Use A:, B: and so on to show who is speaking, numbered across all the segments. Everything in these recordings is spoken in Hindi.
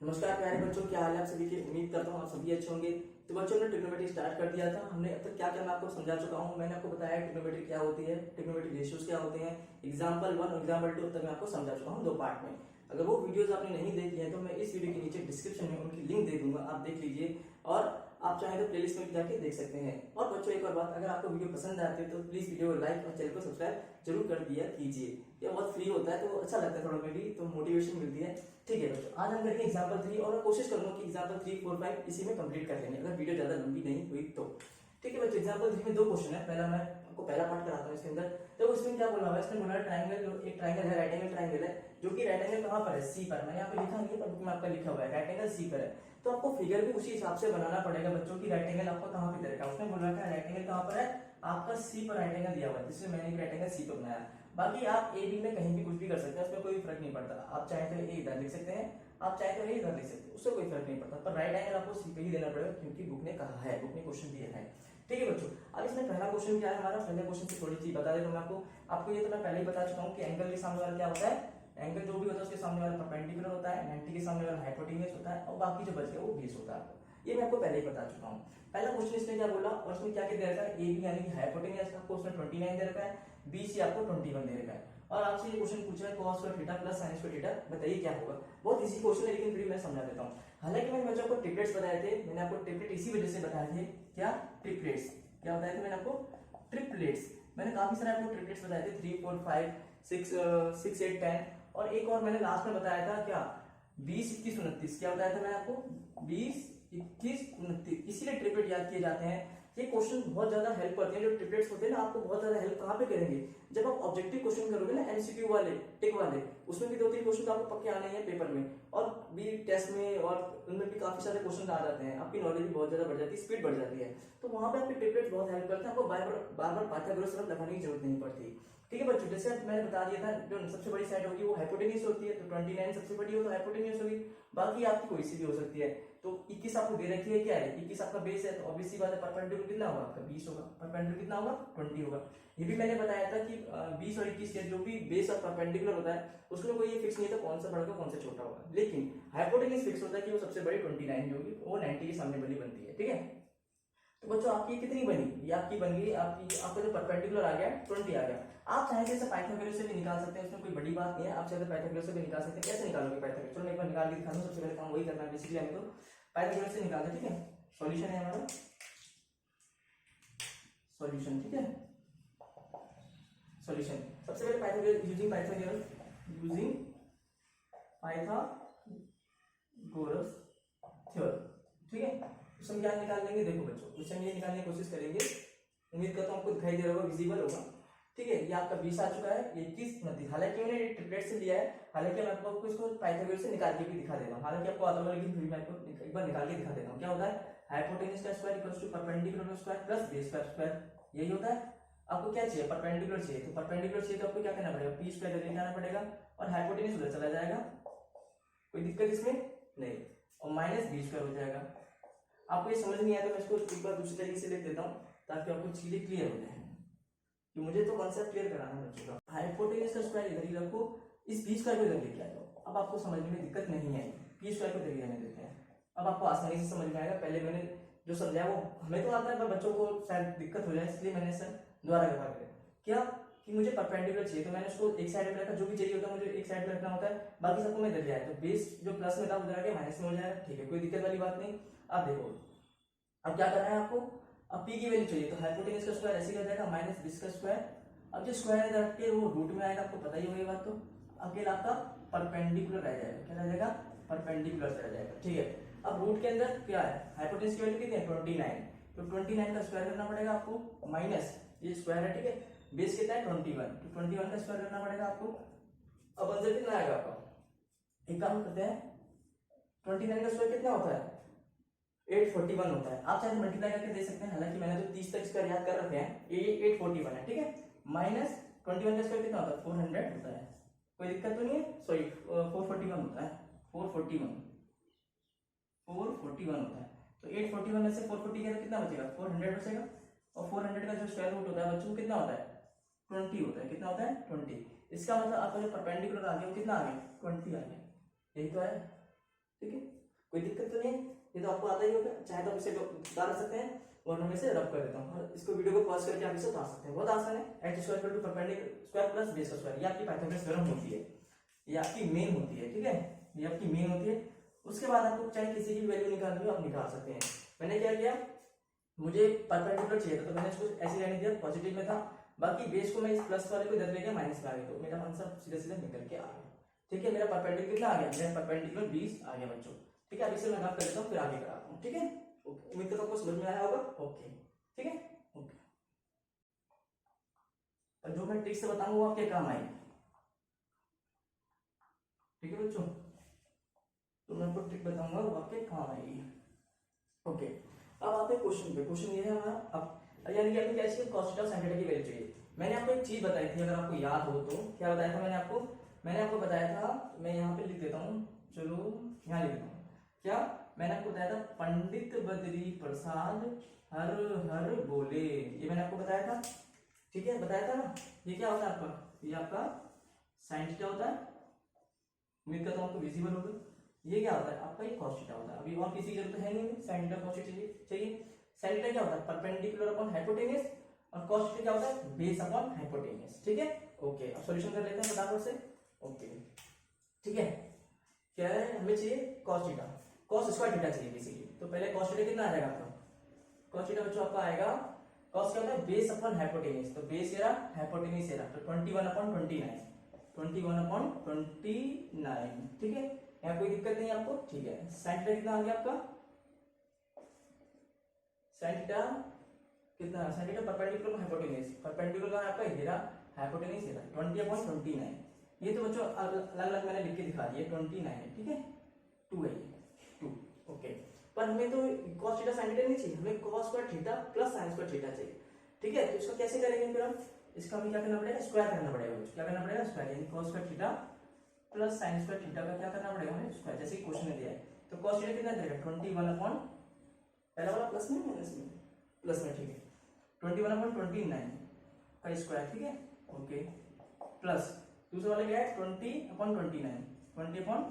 A: नमस्कार प्यारे बच्चों, क्या हाल है आप सभी के। उम्मीद करता हूँ आप सभी अच्छे होंगे। तो बच्चों ने ट्रिग्नोमेट्री स्टार्ट कर दिया था। हमने अब तक क्या क्या मैं आपको समझा चुका हूँ। मैंने आपको बताया ट्रिग्नोमेट्री क्या होती है, ट्रिग्नोमेट्री रेशियोज क्या होते हैं, एग्जाम्पल 1 और एग्जाम्पल 2 तक मैं आपको समझा चुका हूँ 2 पार्ट में। अगर वो वीडियोस आपने नहीं देखी है तो मैं इस वीडियो के नीचे डिस्क्रिप्शन में उनकी लिंक दे दूंगा, आप देख लीजिए और आप चाहें तो प्लेलिस्ट में जाके देख सकते हैं। और बच्चों एक और बात, अगर आपको वीडियो पसंद आती है तो प्लीज वीडियो को लाइक और चैनल को सब्सक्राइब जरूर कर दिया कीजिए। ये बहुत फ्री होता है तो अच्छा लगता है, थोड़ा में भी तो मोटिवेशन मिलती है। ठीक है बच्चों, आज हम करेंगे एग्जाम्पल 3 और मैं कोशिश करूंगा कि एग्जाम्पल 3, 4, 5 इसी में कंप्लीट कर लेंगे, अगर वीडियो ज्यादा लंबी नहीं हुई तो। ठीक है बच्चों, एग्जाम्पल 3 में 2 क्वेश्चन है। पहला मैं आपको पहला पार्ट कराता हूँ इसके अंदर। तो इसमें क्या बोला हुआ है, इसमें बोला ट्राइंगल, एक ट्राइंगल है, राइट एंगल ट्राइंगल है, जो कि राइट एंगल कहाँ पर है, सी पर। मैंने यहाँ पे लिखा नहीं है पर बुक में आपका लिखा हुआ है राइट एंगल सी पर है। तो आपको फिगर भी उसी हिसाब से बनाना पड़ेगा बच्चों की। राइट एंगल आपका कहाँ पे दे रखा है, उसने बोल रखा है राइट एंगल कहाँ पर है, आपका सी पर राइट एंगल दिया हुआ है, जिसमें मैंने भी राइट एंगल सी पर बनाया। बाकी आप ए बी में कहीं भी कुछ भी कर सकते हैं, उसमें कोई फर्क नहीं पड़ता। आप चाहे तो ए इधर लिख सकते हैं, आप चाहे तो ए इधर लिख सकते हैं, उससे कोई फर्क नहीं पड़ता। पर राइट एंगल आपको सी पे ही देना पड़ेगा क्योंकि बुक ने कहा है, बुक ने क्वेश्चन दिया है। ठीक है बच्चों, अब इसमें पहला क्वेश्चन क्या है हमारा। पहले क्वेश्चन से थोड़ी चीज बता देता हूं आपको। आपको ये तो मैं पहले ही बता चुका हूँ कि एंगल के सामने वाला क्या होता है, एंगल जो भी होता है उसके सामने वाला परपेंडिकुलर होता है, 90 के सामने वाला हाइपोटेन्यूज होता है और बाकी जो बच गया वो बेस होता है। ये मैं आपको पहले ही बता चुका हूँ। पहला क्वेश्चन इसमें क्या बोला और इसमें क्या क्या दे रखा है, ए बी यानी कि हाइपोटेन्यूज आपको उसमें 29 दे रखा है, बी सी आपको 21 दे रखा है। और आपसे ये क्वेश्चन पूछा है cos square theta plus sin square theta, बताइए क्या होगा। बहुत इजी क्वेश्चन है लेकिन फिर मैं समझा देता हूँ। हालांकि मैंने बच्चों को ट्रिपलेट्स बताए थे, मैंने आपको ट्रिपलेट इसी वजह से बताए थे। क्या ट्रिपलेट्स, क्या बताए थे मैंने आपको, ट्रिपलेट्स। मैंने काफी सारे आपको ट्रिपलेट्स बताए थे, 3, 4, 5, 6, 8, 10 और एक और मैंने लास्ट में बताया था क्या, 20, 21, 29। क्या बताया था मैंने आपको, 20, 21, 29। इसीलिए ट्रिपलेट याद किए जाते हैं। ये क्वेश्चन बहुत ज्यादा हेल्प करते हैं, जो ट्रिपलेट्स होते हैं ना आपको बहुत ज्यादा हेल्प कहाँ पे करेंगे, जब आप ऑब्जेक्टिव क्वेश्चन करोगे ना, एमसीक्यू वाले, टिक वाले, उसमें भी 2-3 क्वेश्चन तो आपको पक्के आने हैं पेपर में और भी टेस्ट में, और उनमें भी काफी सारे क्वेश्चन आ जाते हैं। आपकी नॉलेज भी बहुत ज्यादा बढ़ जाती है, स्पीड बढ़ जाती है। तो वहां पे आपके ट्रिपलेट्स बहुत हेल्प करते हैं, आपको बार बार पाइथागोरस थ्योरम लगाने की जरूरत नहीं पड़ती। ठीक है बच्चों, जैसे मैंने बता दिया था, जो सबसे बड़ी साइड होगी वो हाइपोटेन्यूज होती है, तो 29 सबसे बड़ी हो तो हाइपोटेन्यूज होगी। बाकी आपकी कोई सी भी हो सकती है। तो 21 आपको दे रखी है, क्या है 21 आपका बेस है, तो ऑब्वियसली बात है परपेंडिकुलर कितना होगा आपका 20 होगा, परपेंडिकुलर कितना होगा 20 होगा। ये भी मैंने बताया था कि 20 और 21 के जो भी बेस और परपेंडिकुलर होता है उसमें कोई ये फिक्स नहीं था कौन सा बड़ा होगा कौन सा छोटा होगा, लेकिन हाइपोटेन्यूज फिक्स होता है कि वो सबसे बड़ी 29 होगी, वो 90 के सामने वाली बनती है। ठीक है, तो बच्चों आपकी कितनी बनी, ये आपकी बन गई, आपकी आपका जो परपेंडिकुलर आ गया 20 आ गया। आप चाहे जैसे पाइथागोरस से भी निकाल सकते हैं, इसमें कोई बड़ी बात नहीं है। आप चाहे तो पाइथागोरस से भी निकाल सकते हैं। कैसे निकालोगे पाइथागोरस, चलो मैं एक बार निकाल के दिखा दूं। सबसे पहले काम वही करना है बेसिकली हमें, तो पाइथागोरस से निकालते हैं। ठीक है, सॉल्यूशन है हमारा, सॉल्यूशन। ठीक है, सॉल्यूशन सबसे पहले Pythagoras, using Pythagoras, using Pythagoras theorem. ठीक है, उसमें क्या निकाल लेंगे, देखो बच्चों उसमें ये निकालने की कोशिश करेंगे। उम्मीद करता हूँ आपको दिखाई दे रहा होगा, विजिबल होगा। ठीक है, ये आपका 20 आ चुका है, 21, 29। हालांकि मैंने ट्रिपलेट से लिया है, हालांकि मैं आपको इसको पाइथागोरस से निकाल के भी दिखा देता हूँ। हालांकि आपको आता होगा लेकिन फिर मैं आपको एक बार निकाल के दिखा देता हूँ। क्या होता है, हाइपोटेन्यूज का square equals to perpendicular square plus base का स्क्वायर, यही होता है। आपको क्या चाहिए, परपेंडिकुलर चाहिए, तो परपेंडिकुलर चाहिए तो आपको क्या करना पड़ेगा, पी स्क्वायर लेके आना पड़ेगा और हाइपोटेन्यूज उधर चला जाएगा, कोई दिक्कत इसमें नहीं, और माइनस बी स्क्वायर हो जाएगा। आपको ये समझ नहीं आया तो मैं इसको एक बार दूसरी तरीके से लिख देता हूँ ताकि आपको चीजें क्लियर हो जाए, कि मुझे तो कॉन्सेप्ट क्लियर कराना है बच्चों का। हाइपोटेन्यूज का स्क्वायर इधर ही रखो, इस बी स्क्वायर को इधर लेके आ जाओ। अब आपको समझने में दिक्कत नहीं आएगी, पी स्क्वायर को इधर आने देते हैं। अब आपको आसानी से समझ में आएगा। पहले मैंने जो समझाया वो हमें तो आता है पर बच्चों को शायद दिक्कत हो जाए, इसलिए मैंने सर दोबारा करवा दिया। क्या कि मुझे परपेंडिकुलर चाहिए तो मैंने उसको एक साइड में रखा, जो भी चाहिए होता है मुझे एक साइड में रखना होता है, बाकी सबको मैं इधर ले आया। तो बेस जो प्लस में था उधर आके माइनस में हो जाएगा। ठीक है, कोई दिक्कत वाली बात नहीं। अब देखो अब क्या करना है आपको, अब पी की वैल्यू चाहिए तो हाइपोटेन्यूज का स्क्वायर ऐसे कर जाएगा माइनस बीस का स्क्वायर। अब जो स्क्वायर है रख के वो रूट में आएगा, आपको पता ही होगी बात। तो अकेला आपका परपेंडिकुलर रह जाएगा, क्या रह जाएगा, परपेंडिकुलर रह जाएगा। ठीक है, अब रूट के अंदर क्या है, हाइपोटेन्यूज की वैल्यू कितनी है 29, तो 29 का स्क्वायर करना पड़ेगा आपको, माइनस ये स्क्वायर है। ठीक है, बेस कितना है 21, तो 21 का स्क्वायर करना पड़ेगा आपको। अब आंसर कितना आएगा आपका, एक काम करते हैं, 29 का स्क्वायर कितना होता है 841 होता है। आप चाहे मल्टीप्लाई करके दे सकते हैं, हालांकि मैंने तो 30 तक स्क्वायर याद कर रखे हैं, ये 841 है। ठीक है, माइनस 21 का स्क्वायर कितना होता है 400 होता है, कोई दिक्कत तो नहीं है, सॉरी 441 होता है, 441 होता है। तो 841 में से 440 का कितना बचेगा 400 बचेगा, और 400 का जो स्क्वायर रूट होता है बच्चों कितना होता है 20 होता है। कितना होता है 20। इसका मतलब आपका जो परपेंडिकुलर आ गया वो कितना आ गया 20 आ गया, यही तो है। ठीक है, कोई दिक्कत तो नहीं है, ये तो आपको आता ही होगा। चाहे तो आप इसे उतार सकते हैं और मैं इसे रब कर देता हूँ, और इसको वीडियो को पॉज करके आप इसे उतार सकते हैं, बहुत आसान है। X square equal to perpendicular square plus base का स्क्वायर, ये आपकी पाइथागोरस थ्योरम होती है, ये आपकी मेन होती है, ठीक है, ये आपकी मेन होती है। उसके बाद आपको चाहे किसी की वैल्यू निकालनी हो आप निकाल सकते हैं। मैंने क्या किया, मुझे परपेंडिकुलर चाहिए था तो मैंने इसको ऐसे रहने दिया, पॉजिटिव में था, बाकी बेस को मैं इस प्लस वाले को इधर ले गया, माइनस में आ गया, तो मेरा आंसर सीधा सीधा निकल के आ गया। ठीक है, मेरा परपेंडिकुलर कितना आ गया, मेरा परपेंडिकुलर 20 आ गया बच्चों। ठीक है, अब इसे मैं रफ कर देता हूँ फिर आगे कराता हूँ। ठीक है, उम्मीद करता हूँ आपको समझ में आया होगा। ओके, ठीक है, ओके। और जो मैं ट्रिक से बताऊंगा वो आपके काम आएगी। ठीक है बच्चों, तो मैं आपको ट्रिक बताऊंगा वो आपके काम आएगी। ओके, अब आते हैं क्वेश्चन पे। क्वेश्चन ये है हमारा, अब यानी कि आपको क्या चाहिए, cos थीटा sin थीटा की वैल्यू चाहिए। मैंने आपको एक चीज बताई थी, अगर आपको याद हो तो, क्या बताया था मैंने आपको बताया था, मैं यहाँ पे लिख देता हूँ, चलो यहाँ लिख देता हूँ। क्या मैंने आपको बताया था, पंडित बद्री प्रसाद हर हर बोले, ये मैंने आपको बताया था। ठीक है, बताया था ना। ये क्या होता है आपका, ये आपका sin थीटा होता है, उम्मीद करता हूँ आपको विजिबल होगा। ये क्या होता है आपका, ये cos थीटा होता है। अभी और किसी की जरूरत है नहीं, sin थीटा cos थीटा चाहिए। sin थीटा क्या होता है, परपेंडिकुलर अपॉन हाइपोटेन्यूज, और cos थीटा क्या होता है, बेस अपॉन हाइपोटेन्यूज। ठीक है, ओके। अब सॉल्यूशन कर लेते हैं फटाफट से। ओके, ठीक है, क्या है, हमें चाहिए cos theta, cos square theta चाहिए बेसिकली। तो पहले cos थीटा कितना आ जाएगा आपका, cos थीटा बच्चों आपका आएगा, cos क्या होता है, बेस अपॉन हाइपोटेन्यूज, तो बेस ये रहा, हाइपोटेन्यूज ये रहा, तो 21 अपॉन 29, 21 अपॉन 29। ठीक है, यहाँ कोई दिक्कत नहीं है आपको। ठीक है, sin थीटा कितना आ गया आपका, sin थीटा कितना, sin theta perpendicular hypotenuse, perpendicular आपका हेरा, हाइपोटेन्यूज हेरा, 20 अपॉन 29। ये तो बच्चों अलग अलग मैंने लिख के दिखा दिया, 29 है, ठीक है, 2 है ये, 2। ओके, पर हमें तो cos थीटा sin थीटा नहीं चाहिए, हमें cos square theta plus sin square theta चाहिए। ठीक है, तो इसको कैसे करेंगे फिर हम, इसका हमें क्या करना पड़ेगा, स्क्वायर करना पड़ेगा। क्या करना पड़ेगा, स्क्वायर, यानी cos square theta plus sin square theta का क्या करना पड़ेगा हमें, स्क्वायर, जैसे क्वेश्चन में दिया है। तो cos थीटा कितना देगा, 21 अपॉन, पहला वाला प्लस में माइनस में, प्लस में, ठीक है, 21 अपॉन 29 का स्क्वायर, ठीक है, ओके, प्लस दूसरा वाला क्या है, 20 अपॉन 29, 20 अपॉन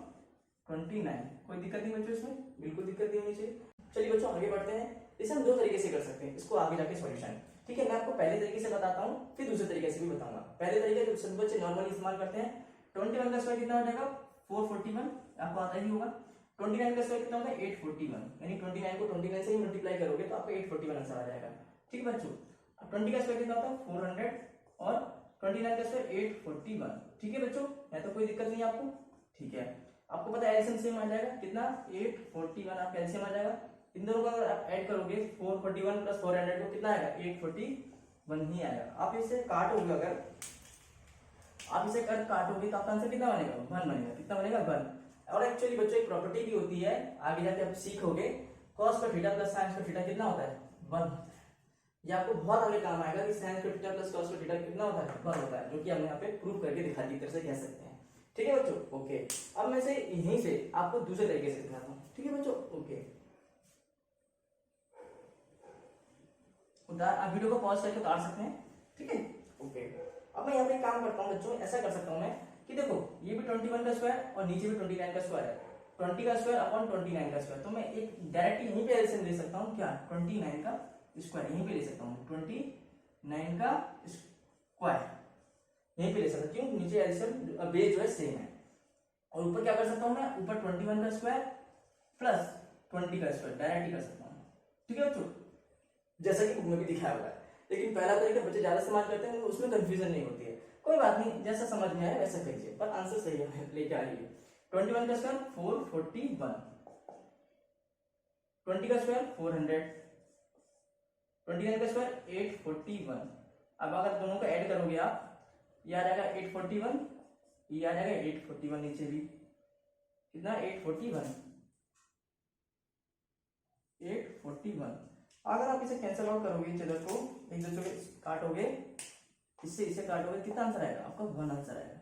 A: 29। कोई दिक्कत नहीं बच्चों इसमें, बिल्कुल दिक्कत नहीं होनी चाहिए। चलिए बच्चों आगे बढ़ते हैं। इसे हम दो तरीके से कर सकते हैं, इसको आगे जाके सॉल्यूशन। ठीक है, मैं आपको पहले तरीके से बताता हूँ, फिर दूसरे तरीके से भी बताऊंगा। पहले तरीके जो सभी बच्चे नॉर्मली इस्तेमाल करते हैं, 21 का स्क्वायर कितना हो जाएगा, 441, आपको आता ही होगा। 29 का स्क्वायर कितना होता है, 841, यानी 29 को 29 से ही मल्टीप्लाई करोगे तो आपको 841 आंसर आ जाएगा। ठीक है बच्चों, अब 20 का स्क्वायर कितना होता है, 400, और 29 का स्क्वायर 841। ठीक है बच्चों, या तो कोई दिक्कत नहीं है आपको। ठीक है, आपको पता है एलसीएम सेम आ जाएगा कितना, 841 आपका एलसीएम आ जाएगा। इन दोनों का अगर आप ऐड करोगे 441 प्लस 400 को कितना आएगा, 841 ही आएगा। आप इसे काटोगे, अगर आप इसे काटोगे तो आपका आंसर कितना बनेगा, 1 बनेगा। कितना बनेगा, 1। और एक्चुअली बच्चों एक प्रॉपर्टी भी होती है, आगे जाके आप सीखोगे, cos का थीटा प्लस sin का थीटा कितना होता है, 1। ये आपको बहुत आगे काम आएगा कि sin का थीटा प्लस cos का थीटा कितना होता है, 1 होता है, जो कि हम यहाँ पे प्रूव करके दिखा दी, तरह से कह सकते हैं। ठीक है बच्चों, ओके। अब मैं से यहीं से आपको दूसरे तरीके से दिखाता हूँ। ठीक है बच्चों, ओके, आप वीडियो को पॉज करके उतार सकते हैं। ठीक है, ओके। अब मैं यहाँ पे काम करता हूँ बच्चों, ऐसा कर सकता हूँ मैं कि देखो ये भी 21 का स्क्वायर और नीचे भी 29 का स्क्वायर है, 20 का स्क्वायर अपॉन 29 का स्क्वायर, तो मैं एक डायरेक्ट यहीं पे एलसीएम ले सकता हूँ, क्या, 29 का स्क्वायर यहीं पे ले सकता हूँ, 29 का स्क्वायर यहीं पे ले सकता हूँ। क्यों, नीचे एलसीएम बेस जो है सेम है, और ऊपर क्या कर सकता हूँ मैं, ऊपर 21 का स्क्वायर प्लस 20 का स्क्वायर डायरेक्ट ही कर सकता हूँ। ठीक है बच्चों, जैसा कि बुक में भी दिखाया हुआ है, लेकिन पहला तरीका बच्चे ज्यादा इस्तेमाल करते हैं, उसमें कंफ्यूजन नहीं होती है। कोई बात नहीं, जैसा समझ में आए वैसा कीजिए, पर आंसर सही है लेके आइए। 21 का स्क्वायर 441, 20 का स्क्वायर 400, 29 का स्क्वायर 841। अब अगर दोनों को ऐड करोगे आप, ये आ जाएगा 841, ये आ जाएगा 841, नीचे भी कितना, 841। अगर आप इसे कैंसिल आउट करोगे, इन चीजों को एक दूसरे को काटोगे, इससे इसे काटोगे, कितना आंसर आएगा आपका, 1 आंसर आएगा।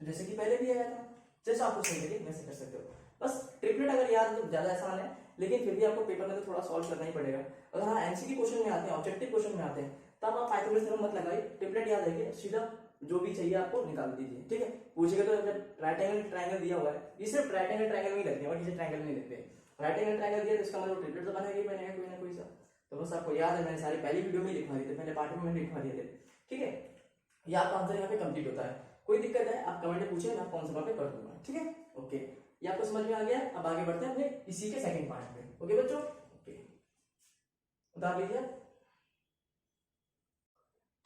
A: तो जैसे कि पहले भी आया था, जैसे आपको सही लगे वैसे कर सकते हो। बस ट्रिपलेट अगर याद तो ज्यादा आसान है, लेकिन फिर भी आपको पेपर में तो थोड़ा सॉल्व करना ही पड़ेगा। अगर हाँ एमसीक्यू क्वेश्चन में आते हैं, ऑब्जेक्टिव क्वेश्चन में आते हैं, तब आप पाइथागोरस थ्योरम मत लगाइए, ट्रिपलेट याद रखिए, सीधा जो भी चाहिए आपको निकाल दीजिए, ठीक है। पूछेगा तो जब राइट एंगल ट्रायंगल दिया हुआ है, ये सिर्फ राइट एंगल ट्रायंगल में ही लगते हैं और किसी ट्रायंगल में नहीं लगते। राइट एंगल ट्रायंगल दिया तो इसका मतलब ट्रिपलेट तो बनेगा ही बनेगा कोई ना कोई सा। तो बस आपको याद है, मैंने सारी पहली वीडियो में लिखवा दिए थे, पहले पार्ट में मैंने लिखवा दिए थे, ठीक है। ये आपका आंसर यहाँ पे कंप्लीट होता है। कोई दिक्कत है आप कमेंट में पूछे, मैं आपको आंसर पे कर दूंगा, ठीक है। ओके, ये आपको समझ में आ गया। अब आगे बढ़ते हैं अपने इसी के सेकंड पार्ट में। ओके बच्चों, ओके उतार लीजिए।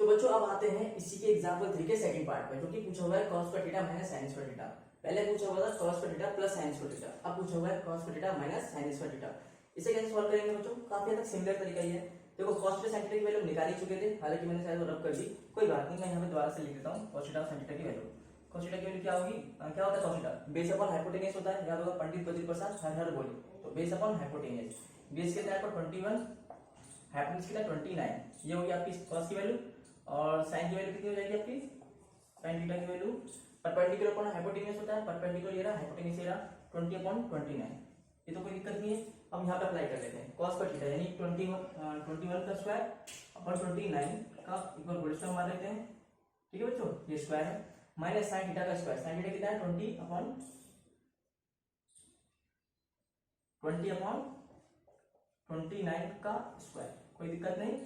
A: तो बच्चों अब आते हैं इसी के एग्जांपल 3 के सेकंड पार्ट पे, जो कि पूछा हुआ है cos square theta minus sin square theta. पहले पूछा हुआ था cos square theta plus sin square theta, अब पूछा हुआ है cos square theta minus sin square theta. इसे कैसे सॉल्व करेंगे बच्चों? काफी हद तक सिमिलर तरीका ही है। देखो cos थीटा sin थीटा की वैल्यू निकाल ही चुके थे, हालांकि मैंने शायद वो रब कर दी, कोई बात नहीं, मैं यहाँ पे दोबारा से लिख देता हूँ cos थीटा sin थीटा की वैल्यू। cos थीटा की वैल्यू क्या होगी, क्या होता है cos theta? Base upon hypotenuse होता है, याद होगा पंडित बद्री प्रसाद हर हर बोले, तो बेस अपॉन हाइपोटेन्यूज। बेस कितना है 21, हाइपोटेन्यूज कितना 29, ये होगी आपकी cos की वैल्यू। और साइन की वैल्यू कितनी हो जाएगी आपकी, साइन थीटा की वैल्यू परपेंडिकुलर अपॉन हाइपोटेन्यूज होता है, परपेंडिकुलर ये रहा, हाइपोटेन्यूज ये रहा 20/29, ये तो कोई दिक्कत नहीं है। अब यहाँ पे अप्लाई कर लेते हैं cos स्क्वायर थीटा यानी 21 का स्क्वायर अपॉन 29 का इक्वल होल स्क्वायर मार लेते हैं, ठीक है बच्चों, ये स्क्वायर है, माइनस साइन थीटा का स्क्वायर, साइन थीटा कितना है 20/29 का स्क्वायर, कोई दिक्कत नहीं,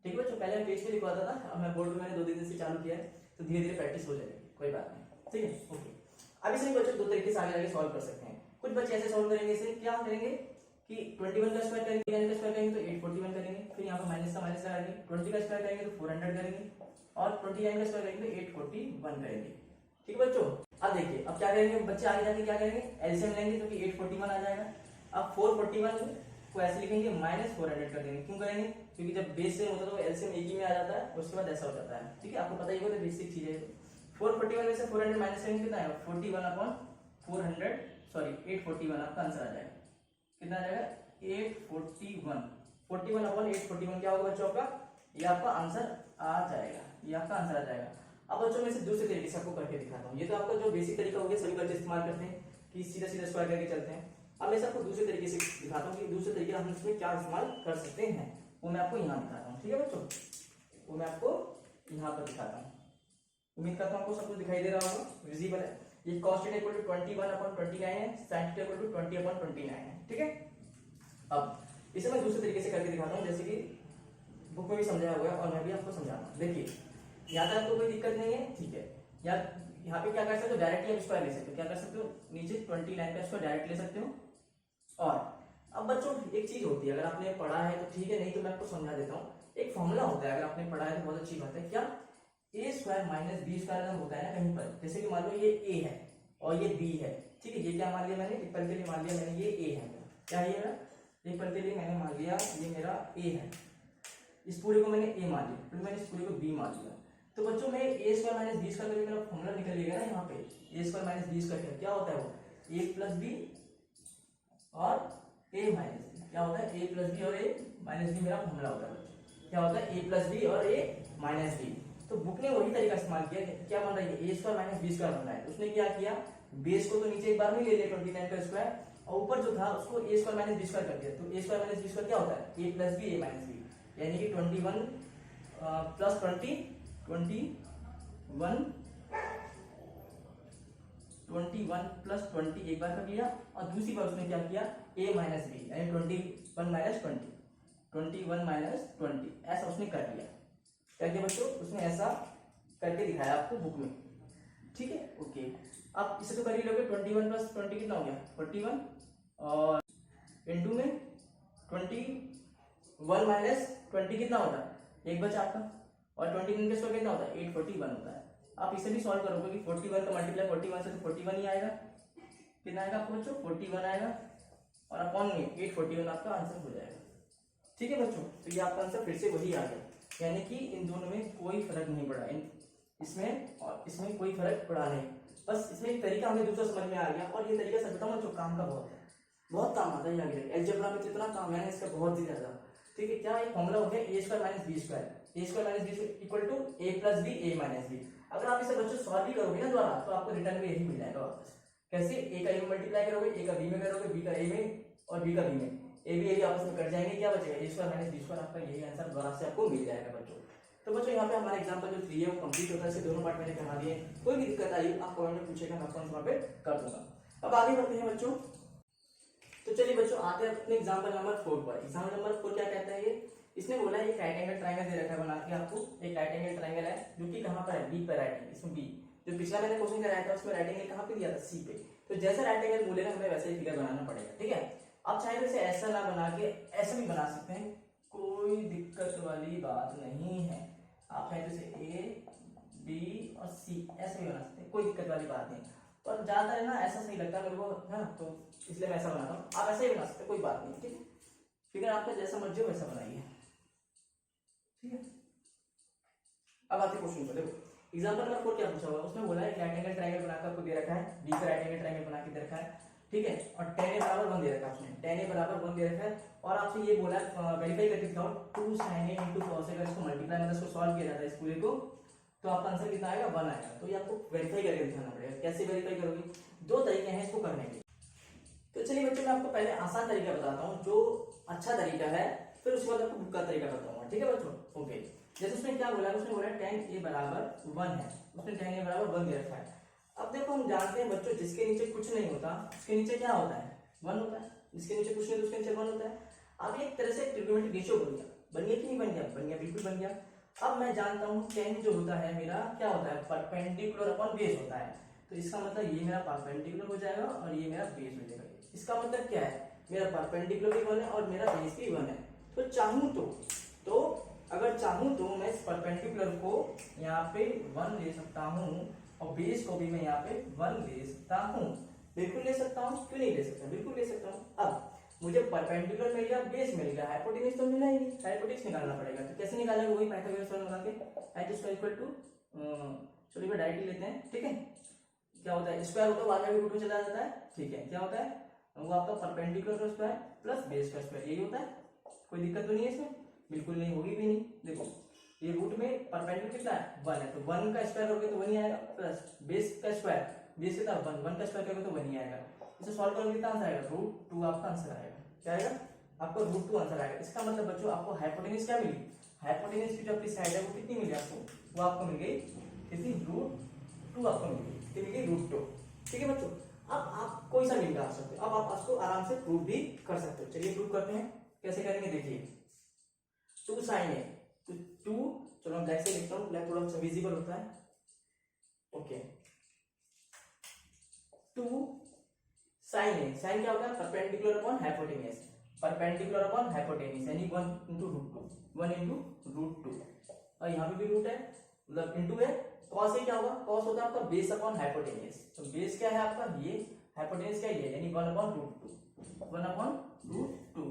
A: ठीक है बच्चों। पहले मैं पेज पे लिखवाता था, अब मैं बोर्ड में मैंने 2 दिन से चालू किया है, तो धीरे धीरे प्रैक्टिस हो जाएगी, कोई बात नहीं, ठीक है। ओके, अब इसे बच्चों 2 तरीके से आगे सॉल्व कर सकते हैं। कुछ बच्चे ऐसे सॉल्व करेंगे, इसे क्या करेंगे कि 21 का स्क्वायर करेंगे, 9 का स्क्वायर करेंगे तो 841 करेंगे, फिर यहाँ पर माइनस का माइनस लगाएंगे, 20 का स्क्वायर करेंगे तो 400 करेंगे, और 29 का स्क्वायर करेंगे तो 841 करेंगे, ठीक है बच्चों। अब देखिए, अब क्या करेंगे बच्चे आगे जाके, क्या करेंगे एलसीएम लेंगे, तो 841 आ जाएगा। अब 441 को ऐसे लिखेंगे माइनस 400 कर देंगे, क्यों करेंगे, क्योंकि जब बेस सेम होता है तो एलसीएम एक ही में आ जाता है, उसके बाद ऐसा हो जाता है, ठीक है, आपको पता ही होगा, तो बेसिक चीज है। 441 में से 400 माइनस करेंगे कितना है 41/400, सॉरी 841 आपका आंसर आ जाएगा, कितना आ जाएगा 841, 41/841 क्या होगा बच्चों आपका, ये आपका आंसर आ जाएगा, ये आपका आंसर आ जाएगा। अब बच्चों मैं से दूसरे तरीके से आपको करके दिखाता हूँ। ये तो आपका जो बेसिक तरीका हो गया, सभी बच्चे इस्तेमाल करते हैं कि सीधा सीधा स्क्वायर करके चलते हैं। अब मैं आपको दूसरे तरीके से दिखाता हूँ कि दूसरे तरीके हम इसमें क्या इस्तेमाल कर सकते हैं, वो मैं आपको यहाँ दिखाता हूँ, ठीक है बच्चों, वो मैं आपको यहाँ पर दिखाता हूँ। उम्मीद करता हूँ आपको सब कुछ दिखाई दे रहा होगा, विजिबल है। ये cos थीटा इक्वल टू 21/29 है, sin थीटा इक्वल टू 20/29 है, ठीक है। अब इसे मैं दूसरे तरीके से करके दिखाता हूँ, जैसे कि बुक में भी समझाया हुआ है और मैं भी आपको समझाऊंगा। देखिए यहाँ तक आपको कोई दिक्कत नहीं है, ठीक है। यहाँ पे क्या कर सकते हो, डायरेक्टली आप स्क्वायर ले सकते हो, क्या कर सकते हो, नीचे 29 का स्क्वायर डायरेक्ट ले सकते हो। और अब बच्चों एक चीज होती है, अगर आपने पढ़ा है तो ठीक है, नहीं तो मैं आपको समझा देता हूँ। एक फॉर्मूला होता है, अगर आपने पढ़ा है तो बहुत अच्छी बात है, क्या ए स्क्वायर माइनस बी स्क्वायर अगर होता है ना कहीं पर, जैसे कि मान लो ये ए है और ये बी है, ठीक है, ये क्या मान लिया मैंने, एक पल के लिए मान लिया मैंने ये ए है, क्या ये है, एक पल के लिए मैंने मान लिया ये मेरा ए है, इस पूरे को मैंने ए मान लिया, फिर मैंने इस पूरे को बी मान लिया। तो बच्चों में ए स्क्वायर माइनस बी स्क्वायर का मेरा फॉर्मूला निकलिएगा ना, यहाँ पे ए स्क्वायर माइनस बी स्क्वायर क्या होता है, वो ए प्लस बी और ए माइनस बी, क्या होता है ए प्लस बी और ए माइनस बी, मेरा फॉर्मूला होता है बच्चों, क्या होता है ए प्लस बी और ए माइनस बी। तो बुक ने वही तरीका इस्तेमाल किया, क्या बन रहा है ए स्क्वायर माइनस बी स्क्वायर बन रहा है, उसने क्या किया, बेस को तो नीचे एक बार में ले लिया 29 का स्क्वायर, और ऊपर जो था उसको ए स्क्वायर माइनस बी स्क्वायर कर दिया। तो ए स्क्वायर माइनस बी स्क्वायर क्या होता है ए plus B A minus B, यानी कि 21 प्लस 21 प्लस 20 एक बार कर लिया, और दूसरी बार उसने क्या किया a माइनस बी, यानी 21 माइनस 20 ऐसा उसने कर लिया। क्या किया बच्चों, उसने ऐसा करके दिखाया आपको बुक में, ठीक है। ओके, अब इसे तो कर ही लोगे, 21 प्लस 20 कितना हो गया 41, और इनटू में 21 माइनस 20 कितना होता है एक बचा आपका, और 29 का स्क्वायर कितना होता है 841 होता है। आप इसे भी सॉल्व करोगे कि 41 का मल्टीप्लाई 41 से तो 41 ही आएगा, कितना आएगा आपको बच्चों 41 आएगा, और अपॉन में 841 आपका आंसर हो जाएगा, ठीक है बच्चों। तो ये आपका आंसर फिर से वही आ गया, यानी कि इन दोनों में कोई फर्क नहीं पड़ा, इसमें और इसमें कोई फर्क पड़ा नहीं, बस इसमें एक तरीका हमें दूसरा समझ में आ गया, और ये तरीका सच बताऊं जो काम का बहुत है, बहुत काम आता है आगे अलजेब्रा में, तो इतना काम है इसका बहुत ही ज्यादा, ठीक है। क्या एक फॉर्मूला हो गया A square minus B square, A square minus B equal to A plus B A minus B. अगर आप इसे बच्चों सॉल्व भी करोगे ना द्वारा, तो आपको रिटर्न में यही मिल जाएगा वापस। कैसे, ए का ए में मल्टीप्लाई करोगे, ए का बी में करोगे, बी का ए में और बी का बी में, ए भी आपस में कट जाएंगे, क्या बचेगा ए स्क्वायर माइनस बी स्क्वायर, आपका यही आंसर द्वारा से आपको मिल जाएगा बच्चों। तो बच्चों यहाँ पे हमारा एग्जाम्पल जो 3 है वो कंप्लीट होता है। इसे दोनों पार्ट मैंने करा दिए। कोई भी दिक्कत आई आप कमेंट में पूछेगा, मैं आपको आंसर वहाँ पे कर दूंगा। अब आगे बढ़ते हैं बच्चों। तो चलिए बच्चों आते हैं अपने एग्जाम्पल नंबर 4 पर। एग्जाम्पल नंबर 4 क्या कहता है ये, इसने बोला है एक राइट एंगल ट्रायंगल दे रखा है बना के आपको। एक राइट एंगल ट्रायंगल है जो कि कहाँ पर है, बी पर राइट एंगल, इसमें बी। जो पिछला मैंने क्वेश्चन कराया था उसमें राइट एंगल कहाँ पे दिया था, सी पे। तो जैसा राइट एंगल बोलेगा हमें वैसे ही फिगर बनाना पड़ेगा, ठीक है। आप चाहे इसे ऐसा ना बना के ऐसा भी बना सकते हैं, कोई दिक्कत वाली बात नहीं है। आप चाहे तो इसे ए बी और सी ऐसे भी बना सकते हैं, कोई दिक्कत वाली बात नहीं। पर ज्यादा है ना ऐसा सही लगता है मेरे को, है ना, तो इसलिए मैं ऐसा बनाता हूँ। आप ऐसे ही बना सकते हैं, कोई बात नहीं, ठीक है। फिगर आपका जैसा मर्जी हो वैसा बनाइए, ठीक है। अब आते क्वेश्चन पर। देखो एग्जांपल नंबर 4 क्या पूछा हुआ, उसमें बोला है राइट एंगल ट्रायंगल बनाकर आपको दे रखा है, बी का राइट एंगल ट्रायंगल बना के दे रखा है, ठीक है। और tan a बराबर 1 दे रखा है, उसमें tan a बराबर 1 दे रखा है। और आपसे ये बोला है वेरीफाई करके दिखाओ 2 sin a * cos a, अगर इसको मल्टीप्लाई मतलब इसको सॉल्व किया जाता है इस पूरे को, तो आपका आंसर कितना आएगा, 1 आएगा। तो ये आपको वेरीफाई करके दिखाना पड़ेगा। कैसे वेरीफाई करोगे, 2 तरीके हैं इसको करने के। तो चलिए बच्चों मैं आपको पहले आसान तरीका बताता हूँ जो अच्छा तरीका है, फिर उसके बाद आपको बुक का तरीका बताऊंगा, ठीक है बच्चों। ओके, जैसे उसमें क्या बोला है, उसने बोला tan a बराबर 1 है, उसने tan a बराबर 1 दे रखा है। अब देखो हम जानते हैं बच्चों जिसके नीचे कुछ नहीं होता उसके नीचे क्या होता है, 1 होता है। जिसके नीचे कुछ नहीं तो उसके नीचे 1 होता है। अब एक तरह से ट्रिग्नोमेट्रिक रेशियो बन गया कि नहीं बन गया, बन गया, बिल्कुल बन गया। अब मैं जानता हूँ tan जो होता है मेरा क्या होता है, परपेंडिकुलर अपॉन बेस होता है। तो इसका मतलब ये मेरा परपेंडिकुलर हो जाएगा और ये मेरा बेस हो जाएगा। इसका मतलब क्या है, मेरा परपेंडिकुलर भी 1 है और मेरा बेस भी 1 है। तो चाहूं तो अगर चाहूं तो मैं इस परपेंडिकुलर को यहाँ पे 1 ले सकता हूँ और बेस को भी मैं यहाँ पे 1 ले सकता हूँ। बिल्कुल ले सकता हूँ, क्यों नहीं ले सकता, बिल्कुल ले सकता हूँ। अब मुझे परपेंडिकुलर मिल गया, बेस मिल गया, हाइपोटेन्यूज तो मिला ही नहीं, हाइपोटेन्यूज निकालना पड़ेगा। तो कैसे निकालेंगे, वही पाइथागोरस थ्योरम लगा के चलिए डायरेक्टली लेते हैं, ठीक है। क्या होता है, स्क्वायर होता है बाद में रूट में चला जाता है, ठीक है। क्या होता है, वो आपका परपेंडिकुलर का स्क्वायर प्लस बेस का स्क्वायर, यही होता है। कोई दिक्कत तो नहीं है इसमें, बिल्कुल नहीं, होगी भी नहीं। देखो ये रूट में परपेंडिकुलर कितना है, 1 है, तो 1 का स्क्वायर करोगे तो 1 ही आएगा, प्लस बेस का स्क्वायर, बेस कितना 1 का स्क्वायर करोगे तो 1 ही आएगा। इसे सॉल्व करोगे कितना आंसर आएगा, √2 आपका आंसर आएगा। क्या आएगा, आपको √2 आंसर आएगा। इसका मतलब बच्चों आपको हाइपोटेन्यूज क्या मिली, हाइपोटेन्यूज की जो अपनी साइड है वो कितनी मिली आपको, वो आपको मिल गई कितनी, √2 आपको मिल गई, कितनी मिल गई, √2, ठीक है बच्चों। अब आप कोई सा भी निकाल सकते हो, अब आप उसको आराम से प्रूव भी कर सकते हो। चलिए प्रूव करते हैं, कैसे करेंगे देखिए। 2 sin a, तो 2, चलो मैं ब्लैक से लिखता हूँ, ब्लैक थोड़ा सा विजिबल होता है, ओके। 2 sin a, sin क्या होता है, perpendicular upon hypotenuse, perpendicular upon hypotenuse यानी 1 * √2, 1 * √2। और यहाँ पे भी रूट है, मतलब इंटू है। cos a क्या होगा, cos होता है आपका बेस अपॉन हाइपोटेन्यूज, तो बेस क्या है आपका ये, हाइपोटेन्यूज क्या है यानी 1/√2, 1/√2।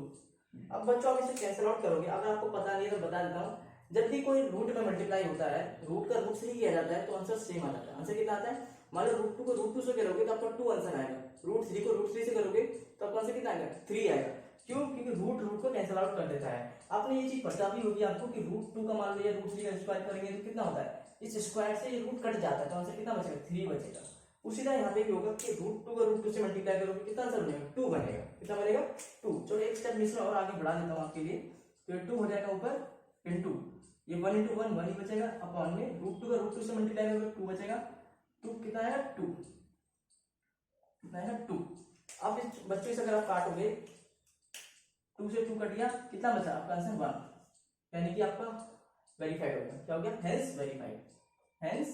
A: अब बच्चों आप इसे कैंसिल आउट करोगे, अगर आपको पता नहीं है तो बता देता हूँ। जब भी कोई रूट में मल्टीप्लाई होता है, रूट का रूट से ही किया जाता है तो आंसर सेम आ जाता है। आंसर कितना आता है, मान लो √2 को √2 से करोगे तो आपका 2 आंसर आएगा, √3 को √3 से करोगे तो आपका आंसर कितना आएगा, 3 आएगा। क्यों, क्योंकि रूट को कैंसिल आउट कर देता है। आपने ये चीज पता भी होगी आपको कि √2 का मान लीजिए √3 का स्क्वायर करेंगे तो कितना होता है, इस स्क्वायर से ये रूट कट जाता है तो आंसर कितना बचेगा, 3 बचेगा। उसी तरह यहाँ पे भी होगा कि √2 को √2 से मल्टीप्लाई करोगे कितना आंसर बनेगा, 2 बनेगा। कितना बनेगा, 2। चलो एक स्टेप मिश्रण और आगे बढ़ा देता हूँ आपके लिए। तो 2 हो जाएगा ऊपर इंटू ये 1 * 1 1 ही बचेगा, अपॉन में √2 का √2 से मल्टीप्लाई करोगे 2 बचेगा। 2 कितना आएगा, 2 कितना आएगा, 2। अब इस बच्चों से अगर आप काटोगे 2 से 2 कट गया, कितना बचा आपका आंसर 1, यानी कि आपका वेरीफाइड हो गया। क्या हो गया, हेंस वेरीफाइड, हेंस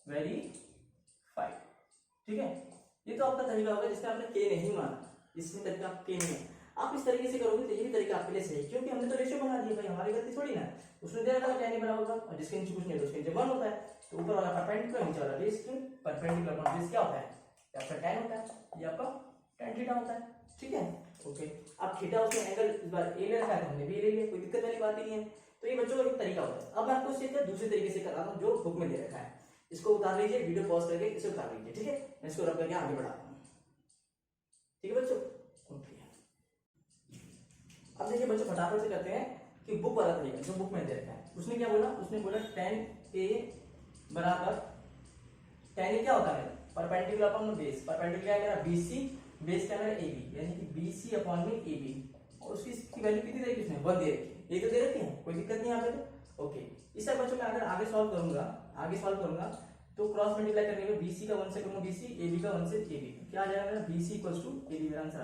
A: वेरीफाइड, ठीक है। ये तो आपका तरीका होगा जिसमें आपने के नहीं माना, इसमें तरीका आप के नहीं है। आप इस तरीके से करोगे तो ये भी तरीका आपके लिए सही है, क्योंकि हमने तो रेशियो बना दिया भाई, हमारी गलती थोड़ी ना। उसने दे रखा था tan बराबर होगा और जिसके नीचे कुछ नहीं तो उसके नीचे 1 होता है, तो ऊपर वाला परपेंडिकुलर नीचे वाला बेस, क्यों परपेंडिकुलर अपॉन बेस क्या होता है, आपका tan होता है, ये आपका tan थीटा होता है, ठीक है। ओके, अब थीटा उसमें एंगल इस बार ए ले रखा है, हमने भी ले लिया, कोई दिक्कत वाली बात ही नहीं है। तो ये बच्चों का एक तरीका होता है। अब मैं आपको इससे दूसरे तरीके से करा रहा हूँ जो बुक में दे रखा है। इसको उतार लीजिए, वीडियो पॉज करके इसे उतार लीजिए, ठीक है। मैं इसको रब करके आगे बढ़ाता हूँ, ठीक है बच्चों। अब देखिए बच्चों फटाफट से करते हैं कि बुक वाला तरीका जो बुक में दे रखा है। उसने क्या बोला, उसने बोला tan a बराबर, tan a क्या होता है, परपेंडिकुलर अपॉन बेस, परपेंडिकुलर क्या है मेरा BC, बेस क्या है मेरा AB, यानी कि BC अपॉन में AB। और उसकी वैल्यू कितनी दे रखी है, उसने 1 दे रखी है, ये तो दे रखी है, कोई दिक्कत नहीं यहाँ पे। ओके, इसका बच्चों मैं अगर आगे सॉल्व करूंगा तो क्रॉस मल्टीप्लाई करने में BC का 1 से करूंगा BC, AB का 1 से AB, क्या आ जाएगा मेरा BC इक्वल्स टू AB, मेरा आंसर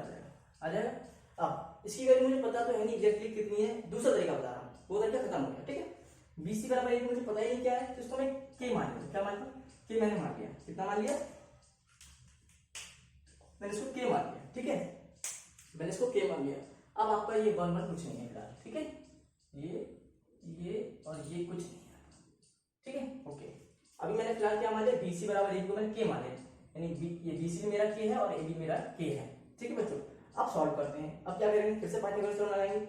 A: आ जाएगा। अब इसकी वैल्यू मुझे पता तो है नहीं एग्जैक्टली कितनी है, दूसरा तरीका बता रहा हूँ, वो तरीका खत्म हो गया, ठीक है। BC बराबर AB मुझे पता ही नहीं क्या है, तो इसको मैं K मान लिया, क्या मान लिया, K मैंने मान लिया, कितना मान लिया, मैंने इसको K मान लिया, ठीक है, मैंने इसको K मान लिया। अब आपका ये 1 1 कुछ नहीं है फिलहाल, ठीक है, ये और ये कुछ नहीं है, ठीक है, ओके। अभी मैंने फिलहाल क्या मान लिया, BC बराबर AB को मैंने K मान लिया, यानी ये BC भी मेरा K है और AB मेरा K है, ठीक है बच्चों। अब सॉल्व करते हैं, अब क्या करेंगे, फिर से पाइथागोरस थ्योरम लगाएंगे,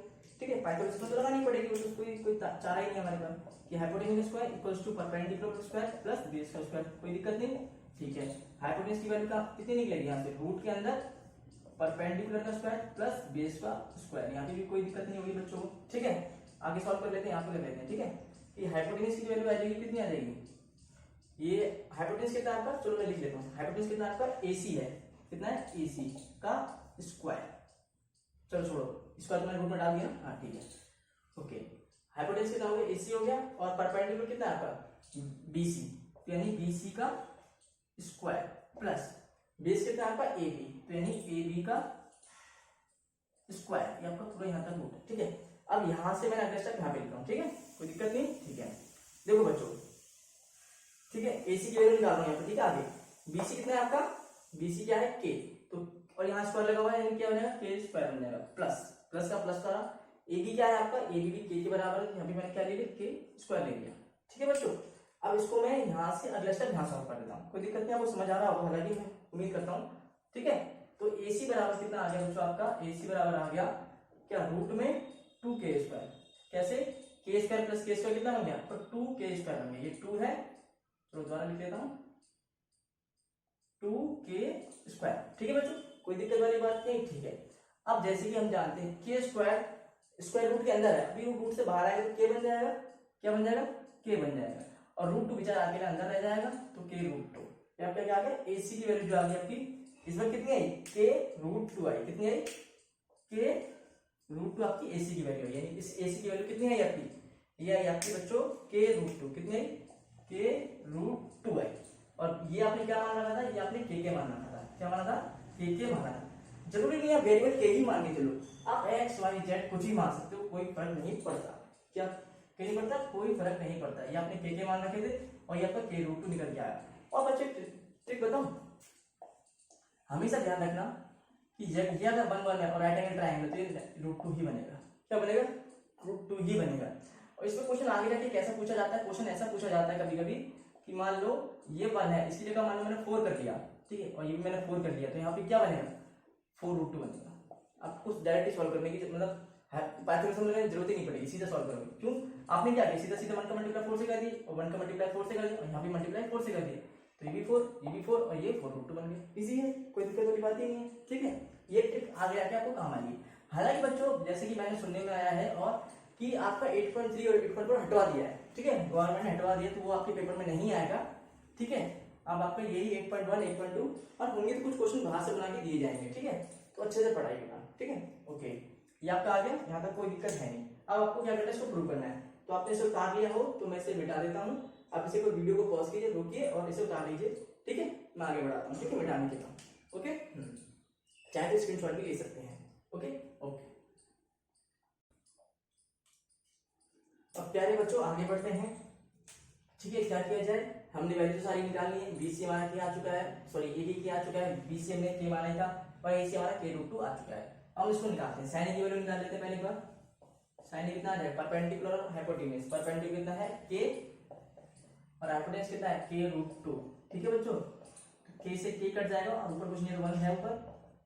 A: ठीक है। पाइथागोरस थ्योरम तो लगानी पड़ेगी, उसको कोई चारा ही नहीं हमारे पास कि hypotenuse square equals to perpendicular square plus base का स्क्वायर, कोई दिक्कत नहीं, ठीक है। हाइपोटेन्यूज की वैल्यू का कितनी निकलेगी, यहाँ से रूट के अंदर परपेंडिकुलर का स्क्वायर प्लस बेस का स्क्वायर, यहाँ पे भी कोई दिक्कत नहीं होगी बच्चों, ठीक है। आगे सॉल्व कर लेते हैं, यहाँ पे कर लेते हैं, ठीक है। कि हाइपोटेन्यूज की वैल्यू आ जाएगी, कितनी आ जाएगी, ये हाइपोटेन्यूज कितना आपका, चलो मैं लिख लेता हूँ, हाइपोटेन्यूज कितना आपका AC है, कितना है AC का स्क्वायर, चलो छोड़ो स्क्वायर तो मैंने रूट में डाल दिया, हाँ ठीक है, ओके। हाइपोटेन्यूज कितना हो गया, AC हो गया, और परपेंडिकुलर कितना है आपका BC, तो यानी BC का स्क्वायर प्लस बेस कितना है आपका AB, तो यानी AB का स्क्वायर, ये आपका पूरा यहाँ तक रूट है, ठीक है। अब यहाँ से मैंने अगले स्टेप यहाँ पे लिखा हूँ, ठीक है, कोई दिक्कत नहीं, ठीक है। देखो बच्चों, ठीक है, AC की वैल्यू निकाल रहा हूँ यहाँ पे, ठीक है। आगे BC कितना है आपका, BC क्या है K, तो और यहाँ स्क्वायर लगा हुआ है, यानी क्या बनेगा K स्क्वायर बन जाएगा, प्लस का प्लस करा। AB क्या है आपका, AB भी K के बराबर है, यहाँ पे मैंने क्या ले लिया, K स्क्वायर ले लिया, ठीक है बच्चों। अब इसको मैं यहाँ से अगला स्टेप यहाँ सॉल्व कर देता हूँ, कोई दिक्कत नहीं, आपको समझ आ रहा होगा, हालांकि मैं उम्मीद करता हूँ, ठीक है। तो AC बराबर कितना आ गया बच्चों आपका, AC बराबर आ गया क्या, रूट में 2K स्क्वायर, कैसे, K square plus K square कितना बन गया, तो 2K स्क्वायर बन गया, ये 2 है, चलो दोबारा लिख लेता हूँ, 2K स्क्वायर, ठीक है बच्चों, कोई दिक्कत वाली बात नहीं, ठीक है। अब जैसे कि हम जानते हैं K स्क्वायर स्क्वायर रूट के अंदर है, अभी रूट से बाहर आएगा तो K बन जाएगा, क्या बन जाएगा, K बन जाएगा, और रूट 2 बेचारा अकेले अंदर रह जाएगा, तो K रूट 2, यहाँ पे क्या आ गया, AC की वैल्यू जो आ गई आपकी, इसमें कितनी आई, K रूट 2 आई, कितनी आई, K रूट 2 आपकी AC की वैल्यू, यानी इस AC की वैल्यू कितनी आई आपकी, ये आई आपकी बच्चों K रूट 2, कितनी आई, K रूट 2 आई। और ये आपने क्या मान रखा था, ये आपने K मान रखा था, क्या माना था, K माना था। जरूरी नहीं है वेरिएबल K ही मान के चलो, आप X Y Z कुछ ही मान सकते हो, कोई फर्क नहीं पड़ता, क्या कहीं पड़ता, कोई फर्क नहीं पड़ता। ये आपने K मान रखे थे और ये आपका K रूट 2 निकल के आया। और बच्चे ट्रिक बताऊं, हमेशा ध्यान रखना कि ये अगर 1 1 है और राइट एंगल ट्रायंगल, तो ये रूट 2 ही बनेगा, क्या बनेगा, रूट 2 ही बनेगा। और इसमें क्वेश्चन आगे जाके कैसा पूछा जाता है, क्वेश्चन ऐसा पूछा जाता है कभी कभी कि मान लो ये 1 है, इसकी जगह मान लो मैंने 4 कर दिया, ठीक है, और ये भी मैंने 4 कर दिया, तो यहाँ पे क्या बनेगा, 4 रूट 2 बनेगा। आप कुछ डायरेक्टली सॉल्व करने की मतलब पाइथागोरस समझने की जरूरत ही नहीं पड़ेगी, सीधा सॉल्व करोगे, क्यों, आपने क्या किया, सीधा 1 का मल्टीप्लाई 4 से कर दिया, और 1 का मल्टीप्लाई 4 से कर दिया, और यहाँ भी मल्टीप्लाई 4 से कर दिया, तो ये भी 4 और ये 4 रूट 2 बन गया, इजी है, कोई दिक्कत वाली बात ही नहीं है, ठीक है। ये ट्रिक आगे आके आपको काम आएगी। हालांकि बच्चों जैसे कि मैंने सुनने में आया है और कि आपका 8.3 और 8.4 हटवा दिया है, ठीक है, गवर्नमेंट ने हटवा दिया, तो वो आपके पेपर में नहीं आएगा, ठीक है। अब आपका यही 8.1 8.2 और होंगे तो कुछ क्वेश्चन बाहर से बना के दिए जाएंगे, ठीक है, तो अच्छे से पढ़ाई करना, ठीक है, ओके। ये आपका आ गया, यहाँ तक कोई दिक्कत है नहीं। अब आपको क्या करना है, इसको प्रूव करना है, तो आपने इसे उतार लिया हो तो मैं इसे मिटा देता हूँ, आप इसे कोई वीडियो को पॉज कीजिए, रोकिए और इसे उतार लीजिए, ठीक है, मैं आगे बढ़ाता हूँ, ठीक है, मिटाने के काम, ओके, चाहे तो स्क्रीनशॉट भी ले सकते हैं, ओके ओके। अब प्यारे बच्चों आगे बढ़ते हैं, ठीक है, क्या किया जाए, हमने वैल्यू सारी निकालनी है, BC हमारा क्या आ चुका है, सॉरी AB क्या आ चुका है, BC हमने K माना था और AC हमारा K रूट 2 आ चुका है। अब इसको निकालते हैं, साइन की वैल्यू निकाल लेते हैं पहले एक बार, साइन कितना आ जाएगा, परपेंडिकुलर और हाइपोटेन्यूज, परपेंडिकुलर कितना है K और हाइपोटेन्यूज कितना है K रूट 2, ठीक है बच्चों, K से K कट जाएगा और ऊपर कुछ नहीं है, 1 है ऊपर,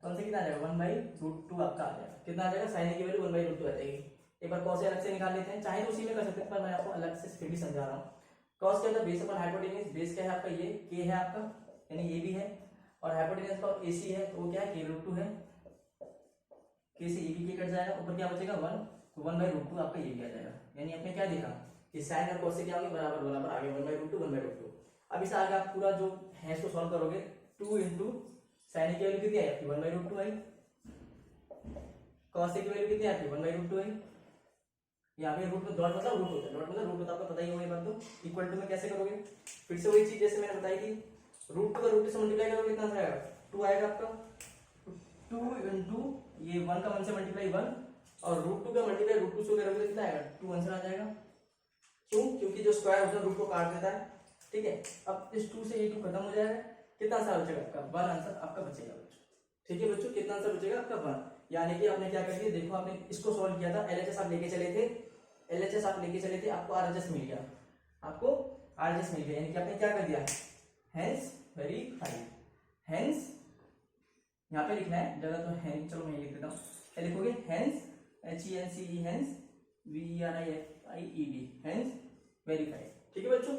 A: तो हमसे कितना आ जाएगा 1/√2 आपका आ जाएगा, कितना आ जाएगा, साइन की वैल्यू 1/√2 आ जाएगी। एक बार कॉस अलग से निकाल लेते हैं, चाहे तो उसी में कर सकते हैं, पर मैं आपको अलग से फिर भी समझा रहा हूँ। कॉस क्या होता है, बेस अपन हाइपोटेन्यूज, बेस क्या है आपका ये K है आपका, यानी ये भी है, और हाइपोटेन्यूज का AC है, तो वो क्या है K रूट 2 है, K से AB K कट जाएगा, ऊपर क्या बचेगा 1, तो 1/√2 आपका ये भी आ जाएगा। यानी आपने क्या देखा कि साइन और कॉस से क्या होंगे, बराबर बराबर आगे 1/√2 1/√2। अब इस आगे आप पूरा जो है इसको सॉल्व करोगे, 2 इंटू साइन की वैल्यू कितनी आई आपकी 1/√2 आई, कॉस की वैल्यू कितनी आती है 1/√2 आई, यहाँ पे रूट में डॉट मतलब रूट होता है, डॉट मतलब रूट होता है, आपको पता ही होगा ये बात। तो इक्वल टू में कैसे करोगे, फिर से वही चीज जैसे मैंने बताई थी, रूट टू का रूट से मल्टीप्लाई करोगे कितना आएगा, 2 आएगा आपका। 2 इंटू ये 1 का 1 से मल्टीप्लाई 1, और रूट टू का मल्टीप्लाई रूट टू से करोगे कितना आएगा, 2 आंसर आ जाएगा। क्यों, क्योंकि जो स्क्वायर होता है रूट को काट देता है, ठीक है। अब इस 2 से ये 2 खत्म हो जाएगा, कितना आंसर बचेगा आपका, 1 आंसर आपका बचेगा बच्चों, ठीक है बच्चों। कितना आंसर बचेगा आपका 1, यानी कि आपने क्या कर दिया, देखो आपने इसको सॉल्व किया था, एलएचएस आप लेके चले थे, एलएचएस आप लेके चले थे, आपको आरएचएस मिल गया, आपको आरएचएस मिल गया, यानी कि आपने क्या कर दिया, हेंस वेरीफाइड। हेंस यहाँ पे लिखना है जगह तो हेंस, चलो मैं लिख देता हूँ, क्या लिखोगे, hence HENCE, hence VERIFIED, hence verified, ठीक है बच्चों।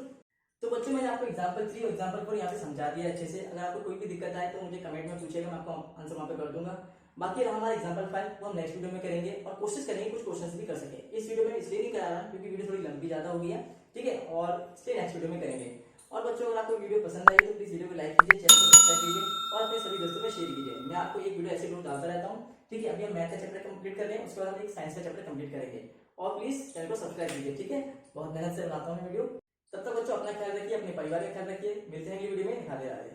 A: तो बच्चों मैंने आपको एग्जांपल 3 और एग्जांपल 4 यहाँ पे समझा दिया अच्छे से। अगर आपको कोई भी दिक्कत आए तो मुझे कमेंट में पूछिएगा, मैं आपको आंसर वहाँ पे कर दूंगा। बाकी रहा हमारा एग्जांपल 5, वो हम नेक्स्ट वीडियो में करेंगे और कोशिश करेंगे कुछ क्वेश्चंस भी कर सके। इस वीडियो में इसलिए नहीं करा रहा क्योंकि वीडियो थोड़ी लंबी ज्यादा हो गई है, ठीक है, और इसलिए नेक्स्ट वीडियो में करेंगे। और बच्चों अगर आपको वीडियो पसंद आई तो प्लीज वीडियो को लाइक कीजिए, चैनल को सब्सक्राइब कीजिए और अपने सभी दोस्तों में शेयर कीजिए। मैं आपको एक वीडियो ऐसे रोज डालता रहता हूँ, ठीक है। अभी हम मैथ का चैप्टर कंप्लीट कर रहे हैं, उसके बाद हम एक साइंस का चैप्टर कंप्लीट करेंगे, और प्लीज चैनल को सब्सक्राइब कीजिए, ठीक है। बहुत मेहनत से बनाता हूँ वीडियो। तब तक बच्चों अपना ख्याल रखिए, अपने परिवार का ख्याल रखिए, मिलते हैं अगली वीडियो में, राधे राधे।